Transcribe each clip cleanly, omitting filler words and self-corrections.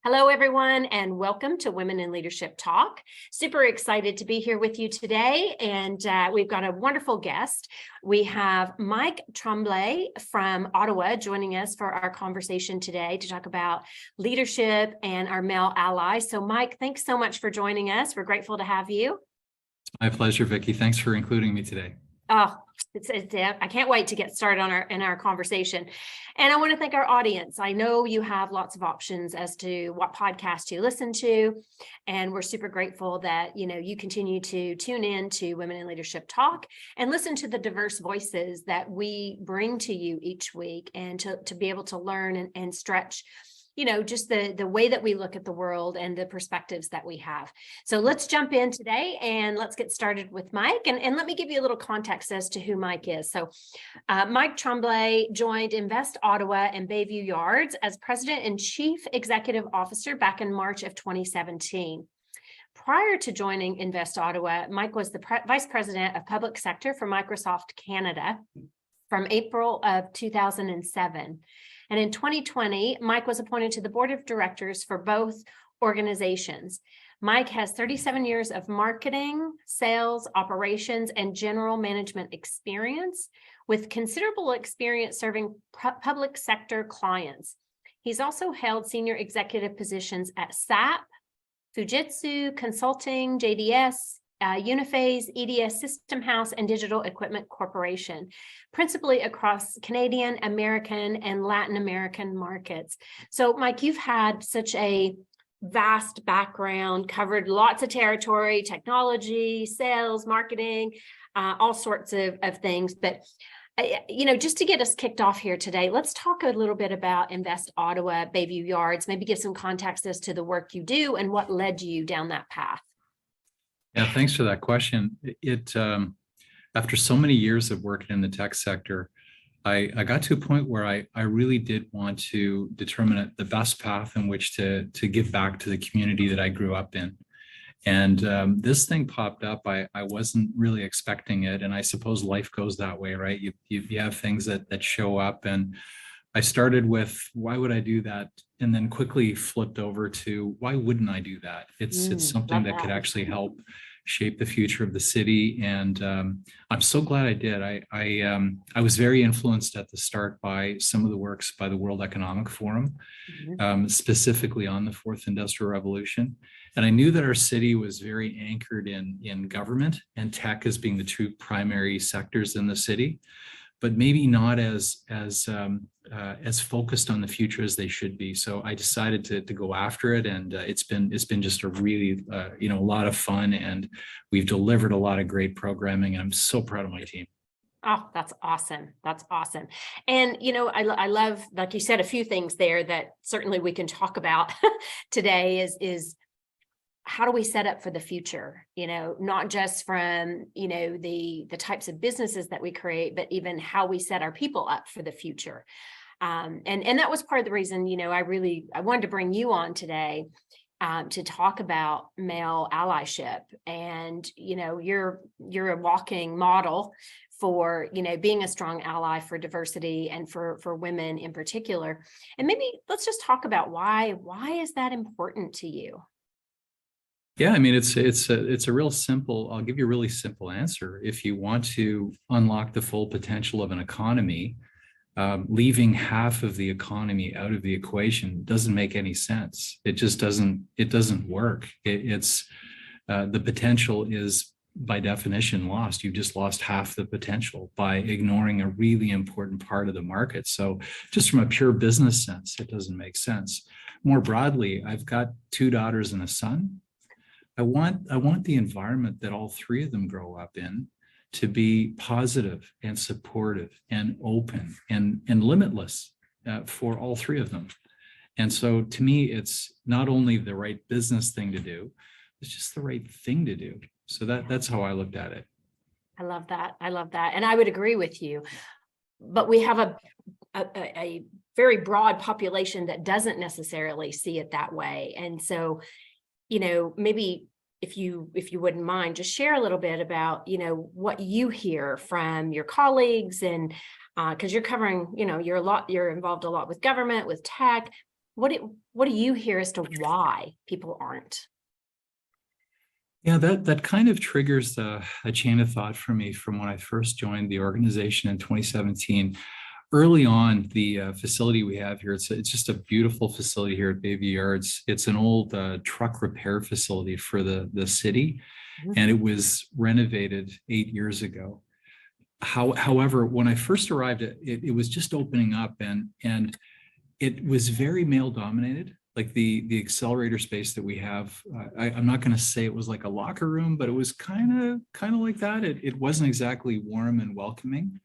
Hello, everyone, and welcome to Women in Leadership Talk. Super excited to be here with you today, and we've got a wonderful guest. We have Mike Tremblay from Ottawa joining us for our conversation today to talk about leadership and our male allies. So, Mike, thanks so much for joining us. We're grateful to have you. It's my pleasure, Vicki. Thanks for including me today. Oh, I can't wait to get started on our conversation. And I want to thank our audience. I know you have lots of options as to what podcast you listen to, and we're super grateful that you continue to tune in to Women in Leadership Talk and listen to the diverse voices that we bring to you each week, and to be able to learn and stretch just the way that we look at the world and the perspectives that we have. So let's jump in today and let's get started with Mike. And let me give you a little context as to who Mike is. So Mike Tremblay joined Invest Ottawa and Bayview Yards as President and Chief Executive Officer back in March of 2017. Prior to joining Invest Ottawa, Mike was the Vice President of Public Sector for Microsoft Canada from April of 2007. And in 2020, Mike was appointed to the board of directors for both organizations. Mike has 37 years of marketing, sales, operations, and general management experience, with considerable experience serving public sector clients. He's also held senior executive positions at SAP, Fujitsu Consulting, JDS, Uniphase, EDS System House, and Digital Equipment Corporation, principally across Canadian, American, and Latin American markets. So, Mike, you've had such a vast background, covered lots of territory, technology, sales, marketing, all sorts of things. But, just to get us kicked off here today, let's talk a little bit about Invest Ottawa, Bayview Yards, maybe give some context as to the work you do and what led you down that path. Yeah, thanks for that question. After so many years of working in the tech sector, I got to a point where I really did want to determine the best path in which to give back to the community that I grew up in. And this thing popped up. I wasn't really expecting it. And I suppose life goes that way, right? You have things that show up. And I started with, why would I do that? And then quickly flipped over to, why wouldn't I do that? It's something that could actually help shape the future of the city. And I'm so glad I did. I was very influenced at the start by some of the works by the World Economic Forum, specifically on the Fourth Industrial Revolution. And I knew that our city was very anchored in government and tech as being the two primary sectors in the city, but maybe not as focused on the future as they should be. So I decided to go after it, and it's been just a really a lot of fun, and we've delivered a lot of great programming, and I'm so proud of my team. Oh, that's awesome. That's awesome. And, I love, like you said, a few things there that certainly we can talk about today is how do we set up for the future, not just from, the types of businesses that we create, but even how we set our people up for the future. And that was part of the reason, I wanted to bring you on today to talk about male allyship. And, you're a walking model for, being a strong ally for diversity and for women in particular. And maybe let's just talk about why is that important to you? Yeah, I mean, it's a real simple, I'll give you a really simple answer. If you want to unlock the full potential of an economy, leaving half of the economy out of the equation doesn't make any sense. It just doesn't work. It's the potential is by definition lost. You've just lost half the potential by ignoring a really important part of the market. So just from a pure business sense, it doesn't make sense. More broadly, I've got 2 daughters and a son. I want the environment that all 3 of them grow up in to be positive and supportive and open and limitless for all 3 of them. And so to me, it's not only the right business thing to do, it's just the right thing to do. So that's how I looked at it. I love that. I love that. And I would agree with you. But we have a very broad population that doesn't necessarily see it that way. And so maybe if you wouldn't mind, just share a little bit about, what you hear from your colleagues, and because you're covering, you're involved a lot with government, with tech. what do you hear as to why people aren't? Yeah, that kind of triggers a chain of thought for me from when I first joined the organization in 2017. Early on, the facility we have here, it's just a beautiful facility here at Bayview Yards. It's an old truck repair facility for the city, and it was renovated 8 years ago. However, when I first arrived, it was just opening up, and it was very male dominated. Like the accelerator space that we have, I'm not going to say it was like a locker room, but it was kind of like that. It wasn't exactly warm and welcoming.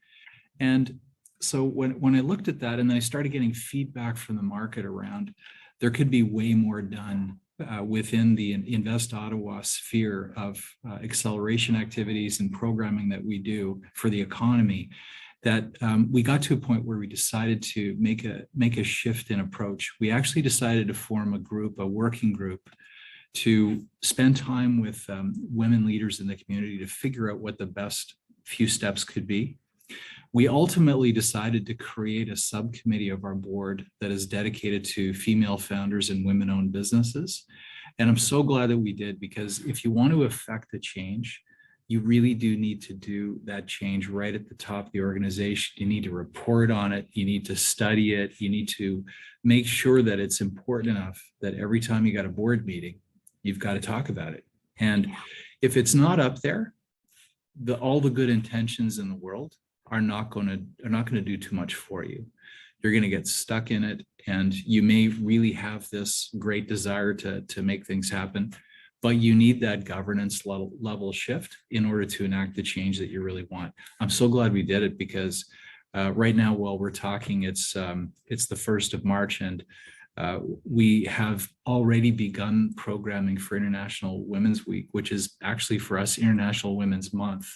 And so when I looked at that, and then I started getting feedback from the market around, there could be way more done within the Invest Ottawa sphere of acceleration activities and programming that we do for the economy, that we got to a point where we decided to make a shift in approach. We actually decided to form a working group, to spend time with women leaders in the community to figure out what the best few steps could be. We ultimately decided to create a subcommittee of our board that is dedicated to female founders and women-owned businesses. And I'm so glad that we did, because if you want to affect a change, you really do need to do that change right at the top of the organization. You need to report on it. You need to study it. You need to make sure that it's important enough that every time you got a board meeting, you've got to talk about it. And if it's not up there, all the good intentions in the world are not going to do too much for you. You're going to get stuck in it, and you may really have this great desire to make things happen, but you need that governance level shift in order to enact the change that you really want. I'm so glad we did it, because right now, while we're talking, it's the 1st of March, and we have already begun programming for International Women's Week, which is actually for us International Women's Month.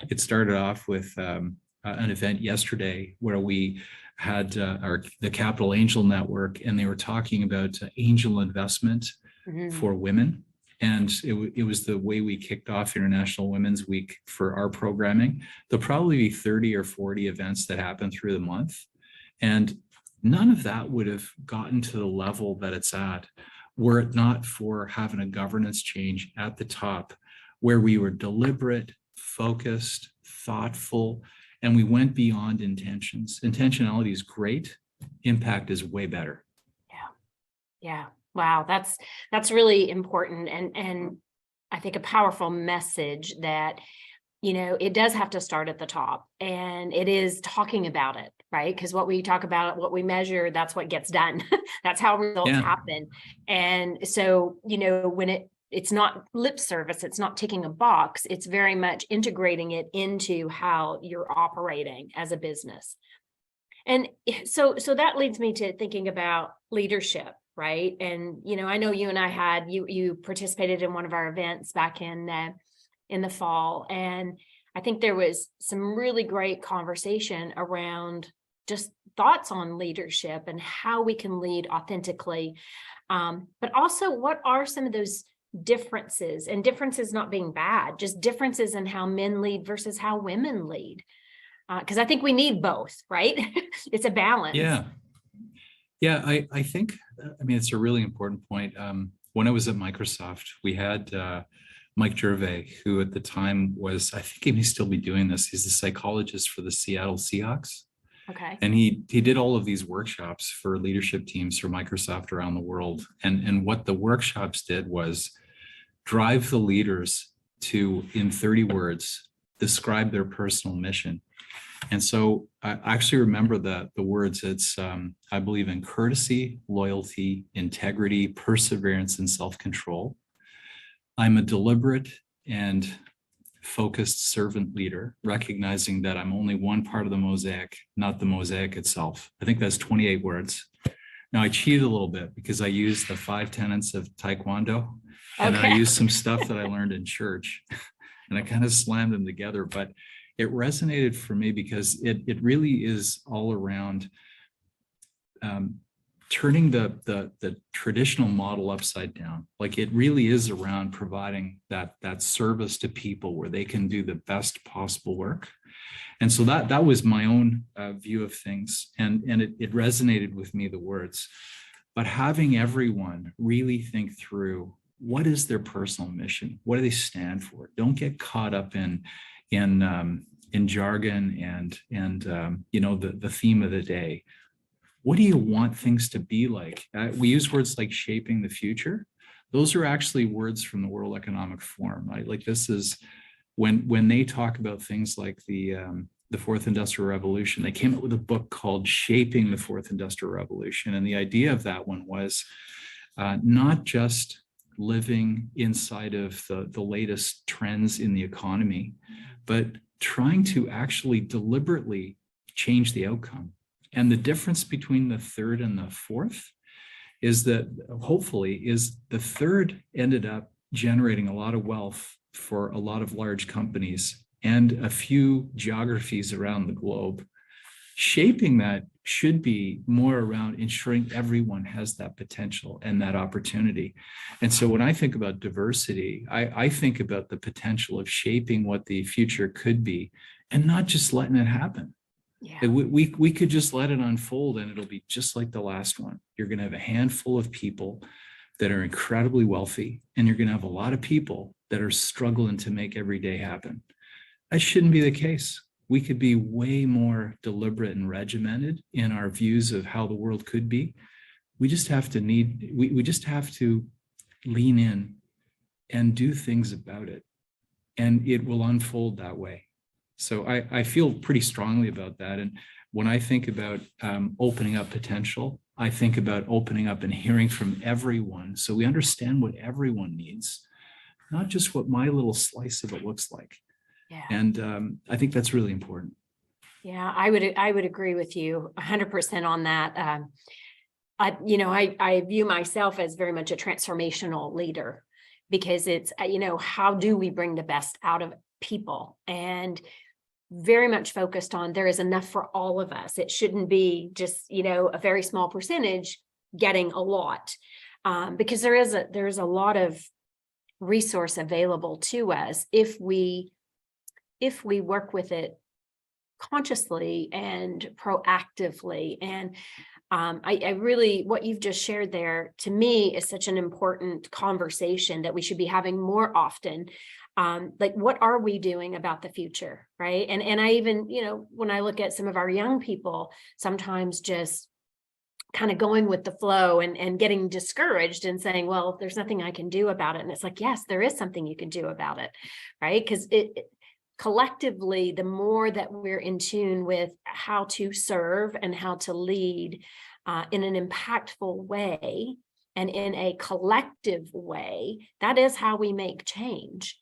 It started off with an event yesterday where we had the Capital Angel Network, and they were talking about angel investment for women. And it was the way we kicked off International Women's Week for our programming. There'll probably be 30 or 40 events that happen through the month. And none of that would have gotten to the level that it's at were it not for having a governance change at the top, where we were deliberate, focused, thoughtful, and we went beyond intentions. Intentionality is great. Impact is way better. Yeah. Wow. That's really important. And I think a powerful message that, it does have to start at the top, and it is talking about it, right? Because what we talk about, what we measure, that's what gets done. That's how results happen. And so, when it's not lip service, it's not ticking a box, it's very much integrating it into how you're operating as a business. And so that leads me to thinking about leadership, right? And, I know you and I had, you participated in one of our events back in the fall. And I think there was some really great conversation around just thoughts on leadership and how we can lead authentically. But also, what are some of those differences, and differences not being bad, just differences in how men lead versus how women lead? Because I think we need both, right? It's a balance. Yeah, I think, it's a really important point. When I was at Microsoft, we had Mike Tremblay, who at the time was, I think he may still be doing this. He's the psychologist for the Seattle Seahawks. Okay. And he did all of these workshops for leadership teams for Microsoft around the world. And what the workshops did was drive the leaders to, in 30 words, describe their personal mission. And so I actually remember the words. It's, I believe in courtesy, loyalty, integrity, perseverance, and self-control. I'm a deliberate and focused servant leader, recognizing that I'm only one part of the mosaic, not the mosaic itself. I think that's 28 words. Now I cheated a little bit because I used the 5 tenets of Taekwondo, and I used some stuff that I learned in church, and I kind of slammed them together, but it resonated for me because it really is all around turning the traditional model upside down. Like, it really is around providing that service to people where they can do the best possible work. And so that was my own view of things, and it resonated with me, the words. but having everyone really think through what is their personal mission, what do they stand for. Don't get caught up in jargon and the theme of the day. What do you want things to be like? We use words like shaping the future. Those are actually words from the World Economic Forum, right? Like, this is when they talk about things like the Fourth Industrial Revolution, they came up with a book called Shaping the Fourth Industrial Revolution. And the idea of that one was not just living inside of the latest trends in the economy, but trying to actually deliberately change the outcome. And the difference between the third and the fourth is that hopefully is the third ended up generating a lot of wealth for a lot of large companies and a few geographies around the globe. Shaping that should be more around ensuring everyone has that potential and that opportunity. And so when I think about diversity, I think about the potential of shaping what the future could be and not just letting it happen. Yeah. We could just let it unfold and it'll be just like the last one. You're going to have a handful of people that are incredibly wealthy, and you're going to have a lot of people that are struggling to make every day happen. That shouldn't be the case. We could be way more deliberate and regimented in our views of how the world could be. We just have to we just have to lean in and do things about it, and it will unfold that way. So I feel pretty strongly about that. And when I think about opening up potential, I think about opening up and hearing from everyone so we understand what everyone needs, not just what my little slice of it looks like. Yeah. And I think that's really important. Yeah, I would agree with you 100% on that. I view myself as very much a transformational leader, because it's, how do we bring the best out of people, and very much focused on there is enough for all of us. It shouldn't be just, a very small percentage getting a lot, because there is a lot of resource available to us if we work with it consciously and proactively. And I really, what you've just shared there to me is such an important conversation that we should be having more often. Like, what are we doing about the future, right? And I even, when I look at some of our young people, sometimes just kind of going with the flow and getting discouraged and saying, well, there's nothing I can do about it. And it's like, yes, there is something you can do about it, right? Because collectively, the more that we're in tune with how to serve and how to lead in an impactful way and in a collective way, that is how we make change.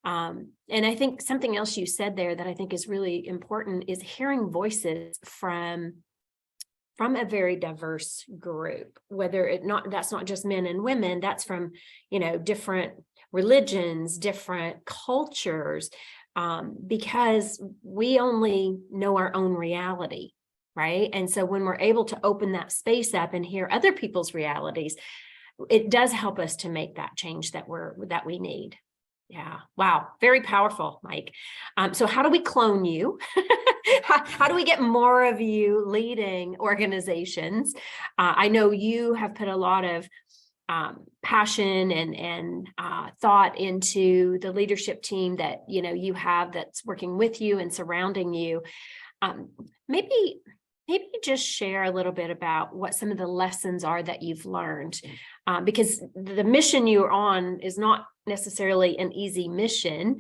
And I think something else you said there that I think is really important is hearing voices from a very diverse group, that's not just men and women, that's from, different religions, different cultures, because we only know our own reality, right? And so when we're able to open that space up and hear other people's realities, it does help us to make that change that we need. Yeah. Wow. Very powerful, Mike. So how do we clone you? How do we get more of you leading organizations? I know you have put a lot of passion and thought into the leadership team that you have that's working with you and surrounding you. Maybe just share a little bit about what some of the lessons are that you've learned, because the mission you're on is not necessarily an easy mission,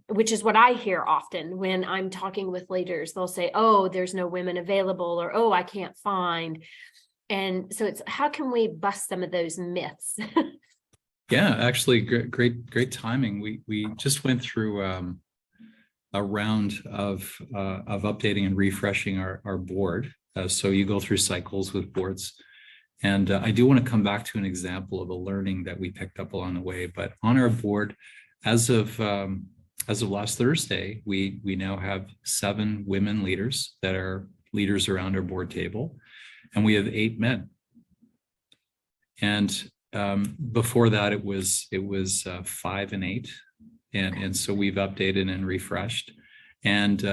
which is what I hear often when I'm talking with leaders. They'll say, oh, there's no women available, or, oh, I can't find. And so it's, how can we bust some of those myths? Yeah, actually, great timing. We just went through a round of updating and refreshing our board. So you go through cycles with boards. And I do want to come back to an example of a learning that we picked up along the way. But on our board, as of last Thursday, we now have 7 women leaders that are leaders around our board table, and we have 8 men. And before that, it was 5 and 8, and so we've updated and refreshed, and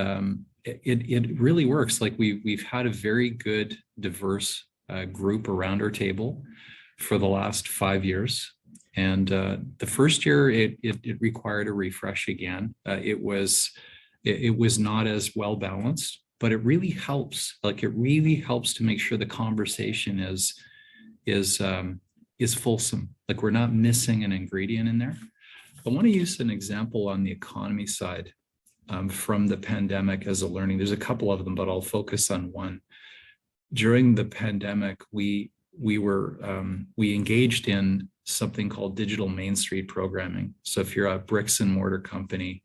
it really works. Like we've had a very good diverse group around our table for the last 5 years. And the first year, it required a refresh again. It was not as well balanced, but it really helps. Like, it really helps to make sure the conversation is fulsome. Like, we're not missing an ingredient in there. I want to use an example on the economy side from the pandemic as a learning. There's a couple of them, but I'll focus on one. During the pandemic, we engaged in something called digital Main Street programming. So if you're a bricks and mortar company,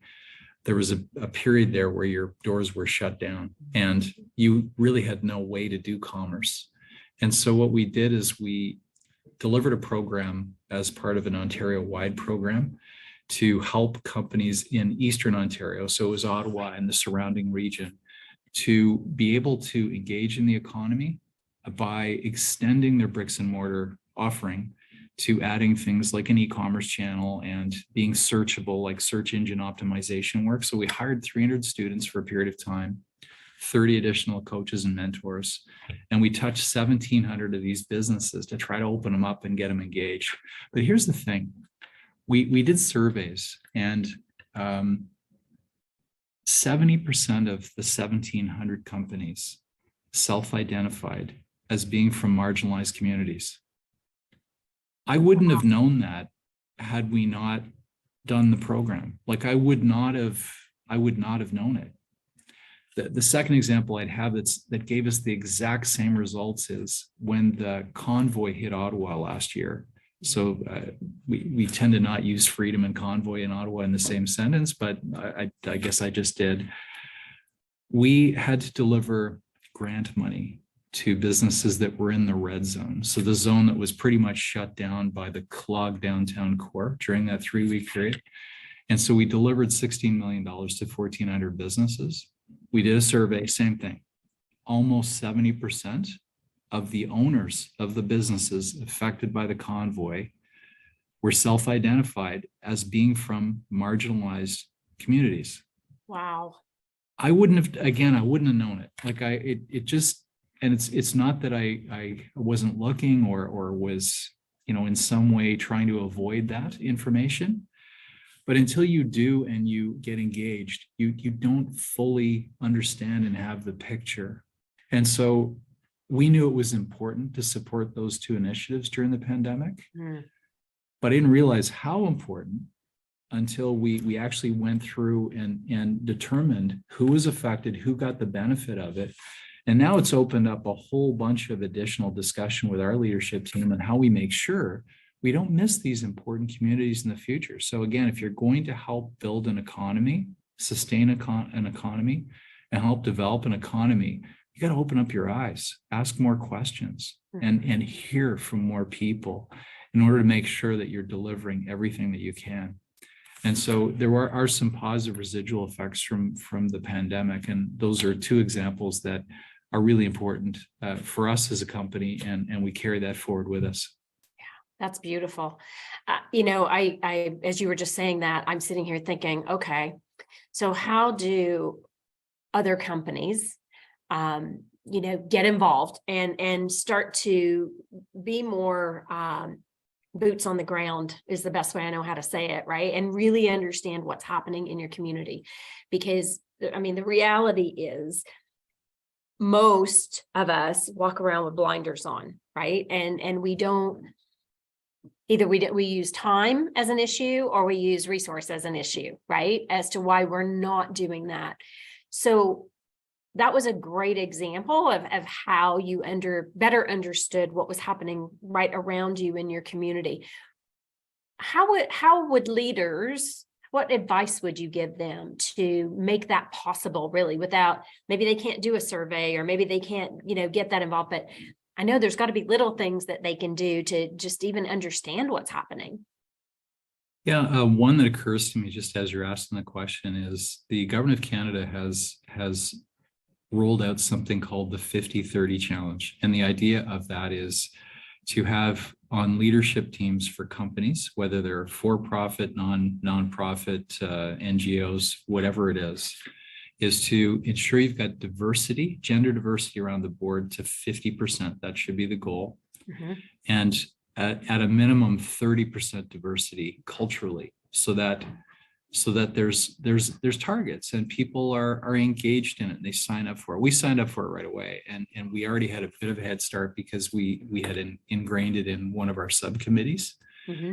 there was a period there where your doors were shut down and you really had no way to do commerce. And so what we did is we delivered a program as part of an Ontario-wide program to help companies in Eastern Ontario, so it was Ottawa and the surrounding region, to be able to engage in the economy by extending their bricks and mortar offering to adding things like an e-commerce channel and being searchable, like search engine optimization work. So we hired 300 students for a period of time, 30 additional coaches and mentors, and we touched 1,700 of these businesses to try to open them up and get them engaged. But here's the thing. We did surveys, and 70% of the 1,700 companies self-identified as being from marginalized communities. I wouldn't have known that had we not done the program. Like, I would not have known it. The second example I'd have that gave us the exact same results is when the convoy hit Ottawa last year. So we tend to not use freedom and convoy in Ottawa in the same sentence, but I guess I just did. We had to deliver grant money to businesses that were in the red zone. So the zone that was pretty much shut down by the clogged downtown core during that 3-week period. And so we delivered $16 million to 1,400 businesses. We did a survey, same thing. Almost 70% of the owners of the businesses affected by the convoy were self-identified as being from marginalized communities. Wow. I wouldn't have known it. Like, it just, and it's not that I wasn't looking or was, in some way trying to avoid that information. But until you do and you get engaged, you don't fully understand and have the picture. And so we knew it was important to support those two initiatives during the pandemic, but I didn't realize how important until we actually went through and determined who was affected, who got the benefit of it. And now it's opened up a whole bunch of additional discussion with our leadership team on how we make sure we don't miss these important communities in the future. So again, if you're going to help build an economy, sustain an economy, and help develop an economy, you got to open up your eyes, ask more questions, and hear from more people in order to make sure that you're delivering everything that you can. And so there are some positive residual effects from the pandemic, and those are two examples that are really important for us as a company, and we carry that forward with us. That's beautiful. I as you were just saying that, I'm sitting here thinking, okay, so how do other companies, get involved and start to be more boots on the ground is the best way I know how to say it, right? And really understand what's happening in your community. Because the reality is most of us walk around with blinders on, right? And we don't, either we use time as an issue or we use resource as an issue, right? As to why we're not doing that. So that was a great example of how you better understood what was happening right around you in your community. How would leaders, what advice would you give them to make that possible, really, without, maybe they can't do a survey or maybe they can't, get that involved, but I know there's got to be little things that they can do to just even understand what's happening. Yeah, one that occurs to me just as you're asking the question is the government of Canada has rolled out something called the 50-30 challenge. And the idea of that is to have on leadership teams for companies, whether they're for-profit, non-profit, NGOs, whatever it is is to ensure you've got diversity, gender diversity around the board to 50%. That should be the goal. And at a minimum 30% diversity culturally, so that there's targets and people are engaged in it and they sign up for it. We signed up for it right away, and we already had a bit of a head start because we had ingrained it in one of our subcommittees.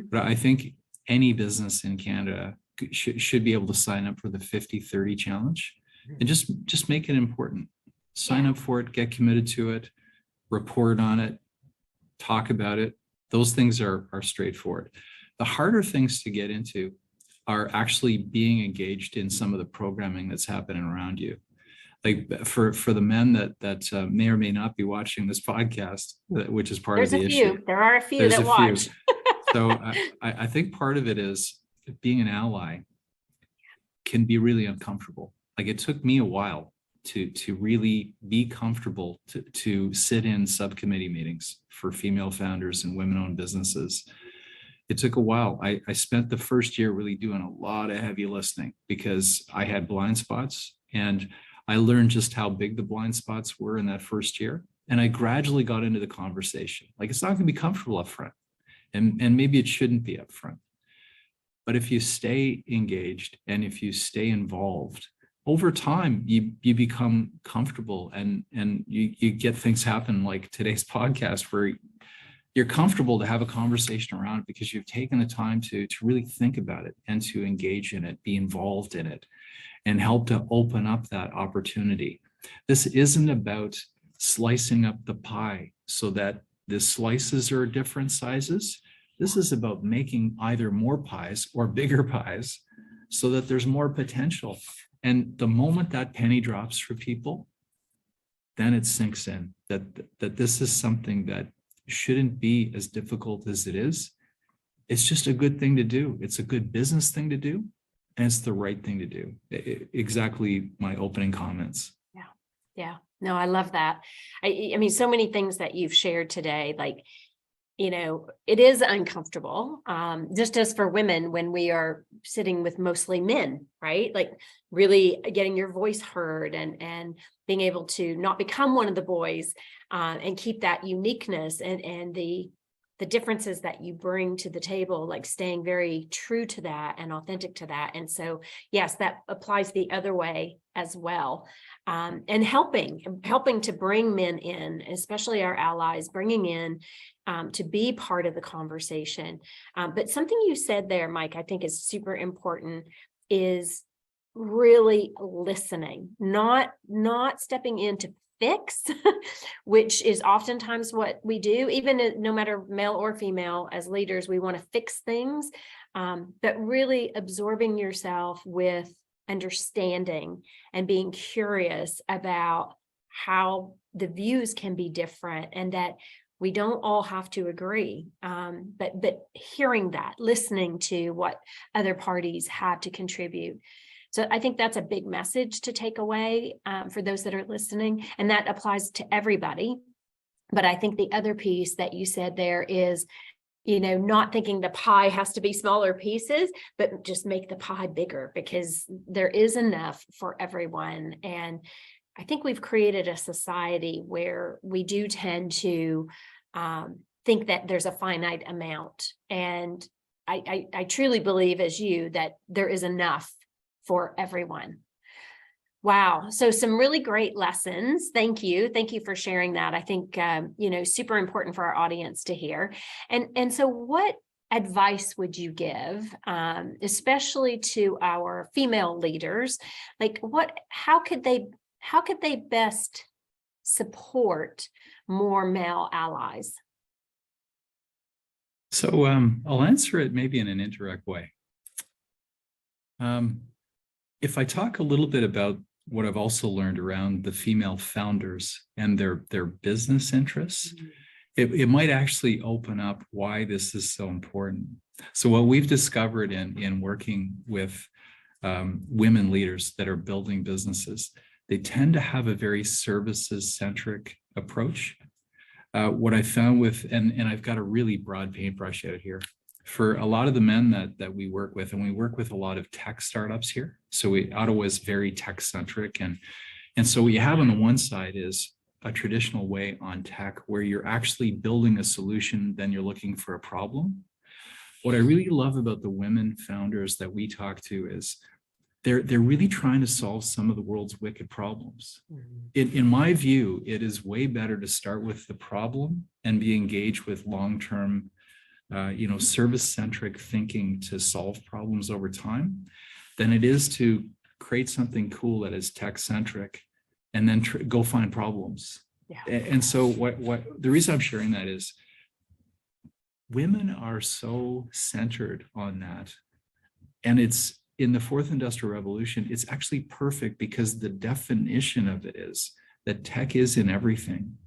But I think any business in Canada should be able to sign up for the 50-30 challenge and just make it important. Sign up for it, get committed to it, report on it, talk about it. Those things are straightforward. The harder things to get into are actually being engaged in some of the programming that's happening around you. Like for the men that may or may not be watching this podcast, which is part of the issue. There are a few that watch. So I think part of it is being an ally can be really uncomfortable. Like it took me a while to really be comfortable to sit in subcommittee meetings for female founders and women-owned businesses. It took a while. I spent the first year really doing a lot of heavy listening because I had blind spots, and I learned just how big the blind spots were in that first year. And I gradually got into the conversation. Like it's not going to be comfortable up front, and maybe it shouldn't be up front. But if you stay engaged and if you stay involved, over time, you become comfortable and you get things happen like today's podcast where you're comfortable to have a conversation around it because you've taken the time to really think about it and to engage in it, be involved in it, and help to open up that opportunity. This isn't about slicing up the pie so that the slices are different sizes. This is about making either more pies or bigger pies so that there's more potential. And the moment that penny drops for people, then it sinks in that this is something that shouldn't be as difficult as it is. It's just a good thing to do. It's a good business thing to do, and it's the right thing to do. Exactly my opening comments. Yeah. No, I love that. I mean, so many things that you've shared today, like, it is uncomfortable, just as for women when we are sitting with mostly men, right? Like really getting your voice heard and being able to not become one of the boys, and keep that uniqueness and the differences that you bring to the table, like staying very true to that and authentic to that. And so, yes, that applies the other way as well. And helping to bring men in, especially our allies, bringing in to be part of the conversation. But something you said there, Mike, I think is super important, is really listening, not stepping in to fix, which is oftentimes what we do, even no matter male or female, as leaders, we want to fix things, but really absorbing yourself with understanding and being curious about how the views can be different and that we don't all have to agree, but hearing that, listening to what other parties have to contribute. So I think that's a big message to take away for those that are listening, and that applies to everybody. But I think the other piece that you said there is, not thinking the pie has to be smaller pieces, but just make the pie bigger because there is enough for everyone. And I think we've created a society where we do tend to think that there's a finite amount. And I truly believe, as you, that there is enough for everyone. Wow. So some really great lessons. Thank you. Thank you for sharing that. I think, super important for our audience to hear. And so what advice would you give, especially to our female leaders? Like how could they best support more male allies? So I'll answer it maybe in an indirect way. If I talk a little bit about what I've also learned around the female founders and their business interests, it might actually open up why this is so important. So what we've discovered in working with women leaders that are building businesses, they tend to have a very services-centric approach. What I found with, and I've got a really broad paintbrush out here, for a lot of the men that we work with, and we work with a lot of tech startups here. So Ottawa is very tech centric. And so what you have on the one side is a traditional way on tech where you're actually building a solution, then you're looking for a problem. What I really love about the women founders that we talk to is they're really trying to solve some of the world's wicked problems. In my view, it is way better to start with the problem and be engaged with long-term, service-centric thinking to solve problems over time than it is to create something cool that is tech-centric and then go find problems. Yeah. And so what the reason I'm sharing that is women are so centered on that. And it's in the fourth industrial revolution, it's actually perfect because the definition of it is that tech is in everything.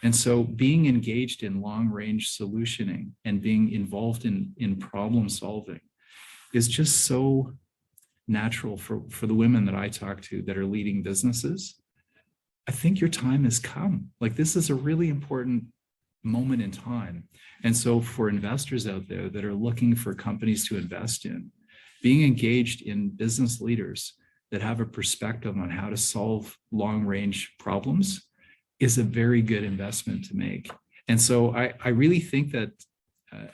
And so being engaged in long range solutioning and being involved in problem solving is just so natural for the women that I talk to that are leading businesses. I think your time has come. Like, this is a really important moment in time. And so for investors out there that are looking for companies to invest in, being engaged in business leaders that have a perspective on how to solve long range problems is a very good investment to make. And so I really think that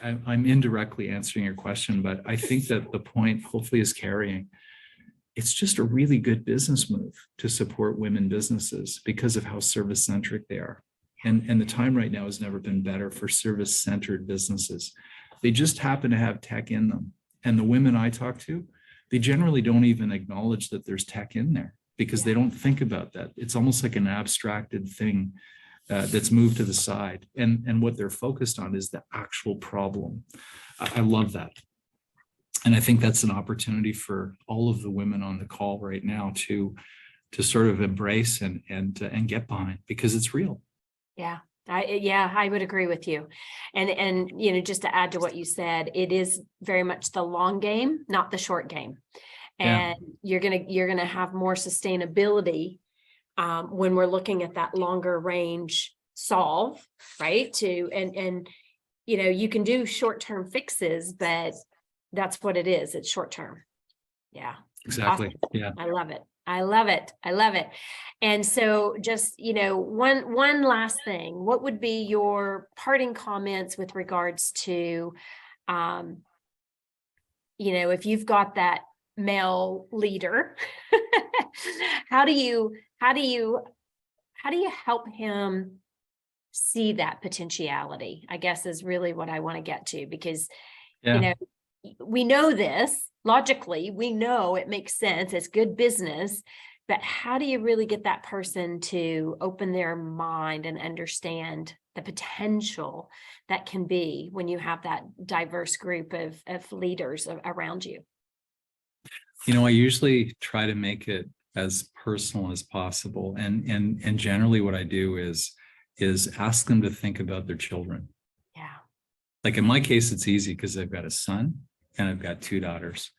I'm indirectly answering your question, but I think that the point hopefully is carrying. It's just a really good business move to support women businesses because of how service-centric they are. And the time right now has never been better for service-centered businesses. They just happen to have tech in them. And the women I talk to, they generally don't even acknowledge that there's tech in there because they don't think about that. It's almost like an abstracted thing that's moved to the side. And what they're focused on is the actual problem. I love that. And I think that's an opportunity for all of the women on the call right now to sort of embrace and get behind, because it's real. Yeah. I would agree with you. And just to add to what you said, it is very much the long game, not the short game. And you're gonna have more sustainability when we're looking at that longer range solve, right? You can do short-term fixes, but that's what it is. It's short-term. Yeah. Exactly. Awesome. Yeah. I love it. I love it. I love it. And so just, one last thing, what would be your parting comments with regards to, if you've got that male leader, how do you help him see that potentiality, I guess, is really what I want to get to, because, we know this logically, we know it makes sense, it's good business, but how do you really get that person to open their mind and understand the potential that can be when you have that diverse group of leaders around you? I usually try to make it as personal as possible. And generally what I do is ask them to think about their children. Yeah. Like in my case, it's easy because I've got a son and I've got 2 daughters.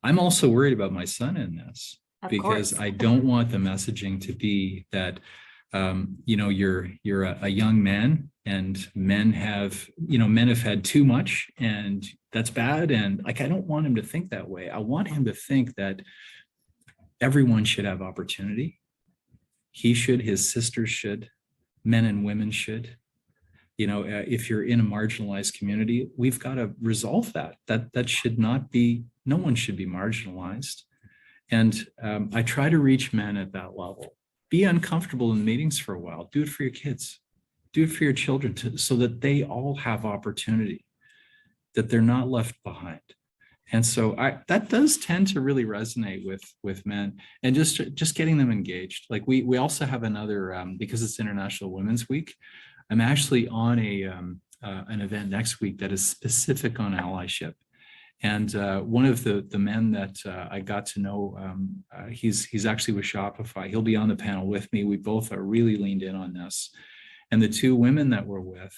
I'm also worried about my son in this because I don't want the messaging to be that, you're a young man and men have had too much and that's bad. And I don't want him to think that way. I want him to think that everyone should have opportunity. He should, his sisters should, men and women should. If you're in a marginalized community, we've got to resolve that. That should not be, no one should be marginalized. And I try to reach men at that level. Be uncomfortable in meetings for a while. Do it for your kids. Do it for your children so that they all have opportunity, that they're not left behind. And so that does tend to really resonate with men, and just getting them engaged. Like we also have another, because it's International Women's Week, I'm actually on an event next week that is specific on allyship. And one of the men that I got to know, he's actually with Shopify. He'll be on the panel with me. We both are really leaned in on this. And the 2 women that we're with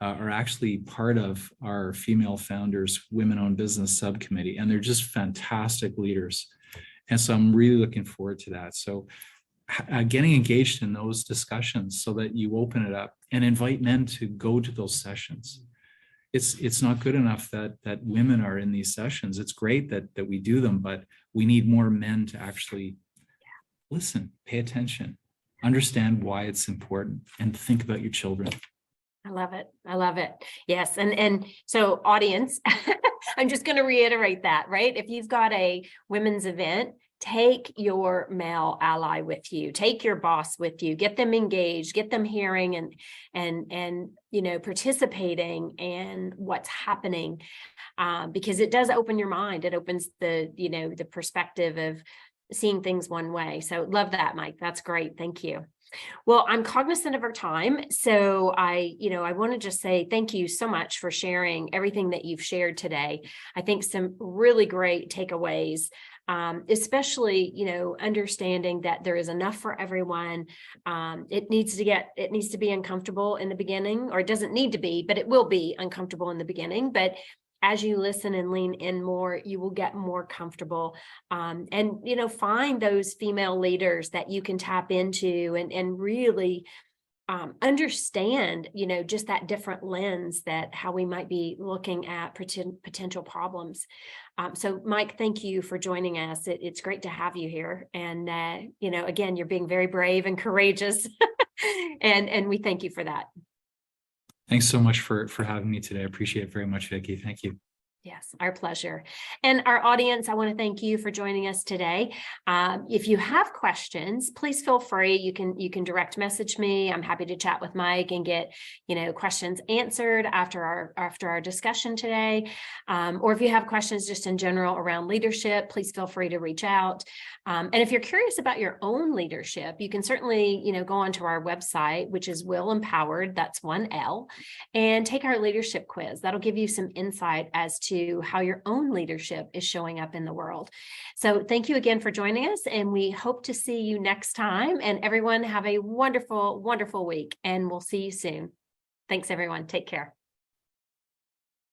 are actually part of our Female Founders Women-Owned Business Subcommittee. And they're just fantastic leaders. And so I'm really looking forward to that. So getting engaged in those discussions so that you open it up and invite men to go to those sessions. it's not good enough that women are in these sessions. It's great that we do them, but we need more men to actually listen, pay attention, understand why it's important, and think about your children. I love it. I love it. Yes. And so audience, I'm just going to reiterate that, right? If you've got a women's event, take your male ally with you, take your boss with you, get them engaged, get them hearing and participating in what's happening, because it does open your mind. It opens the perspective of seeing things one way. So love that, Mike. That's great. Thank you. Well, I'm cognizant of our time. So I want to just say thank you so much for sharing everything that you've shared today. I think some really great takeaways, especially, understanding that there is enough for everyone. It needs to be uncomfortable in the beginning, or it doesn't need to be, but it will be uncomfortable in the beginning. But as you listen and lean in more, you will get more comfortable, and, find those female leaders that you can tap into and really understand, just that different lens, that how we might be looking at potential problems. So Mike, thank you for joining us. It's great to have you here. And, again, you're being very brave and courageous and we thank you for that. Thanks so much for having me today. I appreciate it very much, Vicki. Thank you. Yes, our pleasure. And our audience, I want to thank you for joining us today. If you have questions, please feel free. You can direct message me. I'm happy to chat with Mike and get, questions answered after our discussion today. Or if you have questions just in general around leadership, please feel free to reach out. And if you're curious about your own leadership, you can certainly, go onto our website, which is WIL Empowered, that's 1L, and take our leadership quiz. That'll give you some insight as to how your own leadership is showing up in the world. So thank you again for joining us, and we hope to see you next time. And everyone have a wonderful, wonderful week, and we'll see you soon. Thanks, everyone. Take care.